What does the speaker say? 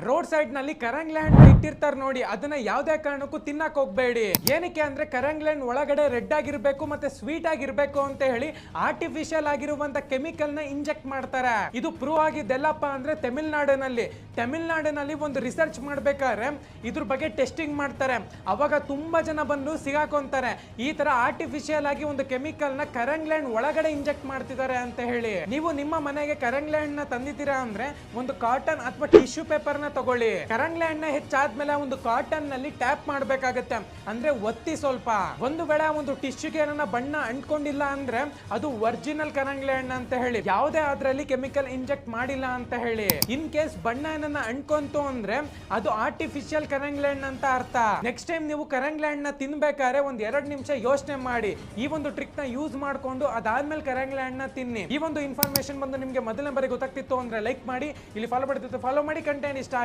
Road side ನಲ್ಲಿ ಕರಂಗ್ಲೆ ಹಣ್ಣು ಇಟ್ಟಿರ್ತಾರೆ ನೋಡಿ, ಅದನ್ನ ಯಾವ್ದೇ ಕಾರಣಕ್ಕೂ ತಿನ್ನಕ್ ಹೋಗ್ಬೇಡಿ. ಏನಕ್ಕೆ ಅಂದ್ರೆ ಕರಂಗ್ಲೆ ಹಣ್ಣು ಒಳಗಡೆ ರೆಡ್ ಆಗಿರ್ಬೇಕು ಮತ್ತೆ ಸ್ವೀಟ್ ಆಗಿರ್ಬೇಕು ಅಂತ ಹೇಳಿ ಆರ್ಟಿಫಿಷಿಯಲ್ ಆಗಿರುವಂತ ಕೆಮಿಕಲ್ ನ ಇಂಜೆಕ್ಟ್ ಮಾಡ್ತಾರೆ. ಇದು ಪ್ರೂವ್ ಆಗಿದ್ದೆಲ್ಲಪ್ಪ ಅಂದ್ರೆ ತಮಿಳ್ನಾಡಿನಲ್ಲಿ ಒಂದು ರಿಸರ್ಚ್ ಮಾಡ್ಬೇಕಾದ್ರೆ ಇದ್ರ ಬಗ್ಗೆ ಟೆಸ್ಟಿಂಗ್ ಮಾಡ್ತಾರೆ. ಅವಾಗ ತುಂಬಾ ಜನ ಬಂದು ಸಿಗಾಕೊಂತಾರೆ, ಈ ತರ ಆರ್ಟಿಫಿಷಿಯಲ್ ಆಗಿ ಒಂದು ಕೆಮಿಕಲ್ ನ ಕರಂಗ್ಲೆ ಹಣ್ಣು ಒಳಗಡೆ ಇಂಜೆಕ್ಟ್ ಮಾಡ್ತಿದ್ದಾರೆ ಅಂತ ಹೇಳಿ. ನೀವು ನಿಮ್ಮ ಮನೆಗೆ ಕರಂಗ್ಲೆ ಹಣ್ಣನ್ನ ತಂದಿದ್ದೀರಾ ಅಂದ್ರೆ ಒಂದು ಕಾಟನ್ ಅಥವಾ ಟಿಶ್ಯೂ ಪೇಪರ್ ನ ತಗೊಳ್ಳಿ. ಕರಂಗ್ಲೆ ಹಣ್ಣೆ ಹೆಚ್ಚಾದ್ಮೇಲೆ ಒಂದು ಕಾಟನ್ ನಲ್ಲಿ ಟ್ಯಾಪ್ ಮಾಡ್ಬೇಕಾಗತ್ತೆ, ಅಂದ್ರೆ ಒತ್ತಿ ಸ್ವಲ್ಪ. ಒಂದು ವೇಳೆ ಒಂದು ಟಿಶ್ಯೂಗೆ ಏನಾರ ಬಣ್ಣ ಅಂಟ್ಕೊಂಡಿಲ್ಲ ಅಂದ್ರೆ ಅದು ಒರಿಜಿನಲ್ ಕರಂಗ್ಲೆ ಹಣ್ಣು ಅಂತ ಹೇಳಿ, ಯಾವುದೇ ಅದ್ರಲ್ಲಿ ಕೆಮಿಕಲ್ ಇಂಜೆಕ್ಟ್ ಮಾಡಿಲ್ಲ ಅಂತ ಹೇಳಿ. ಇನ್ ಕೇಸ್ ಬಣ್ಣ ಏನನ್ನ ಅಂಟ್ಕೊಂತು ಅಂದ್ರೆ ಅದು ಆರ್ಟಿಫಿಷಿಯಲ್ ಕರಂಗ್ಲೆ ಹಣ್ಣು ಅಂತ ಅರ್ಥ. ನೆಕ್ಸ್ಟ್ ಟೈಮ್ ನೀವು ಕರಂಗ್ಲೆ ಹಣ್ಣನ್ನ ತಿನ್ಬೇಕಾದ್ರೆ ಒಂದ್ 2 ನಿಮಿಷ ಯೋಚನೆ ಮಾಡಿ, ಈ ಒಂದು ಟ್ರಿಕ್ ನ ಯೂಸ್ ಮಾಡ್ಕೊಂಡು ಅದಾದ್ಮೇಲೆ ಕರಂಗ್ಲೆ ಹಣ್ಣನ್ನ ತಿನ್ನಿ. ಈ ಒಂದು ಇನ್ಫಾರ್ಮೇಶನ್ ಬಂದು ನಿಮ್ಗೆ ಮೊದಲನೇ ಬಾರಿ ಗೊತ್ತಾಗ್ತಿತ್ತು ಅಂದ್ರೆ ಲೈಕ್ ಮಾಡಿ, ಇಲ್ಲಿ ಫಾಲೋ ಮಾಡ್ತಿತ್ತು ಫಾಲೋ ಮಾಡಿ, ಕಂಟೆಂಟ್ ಇಷ್ಟ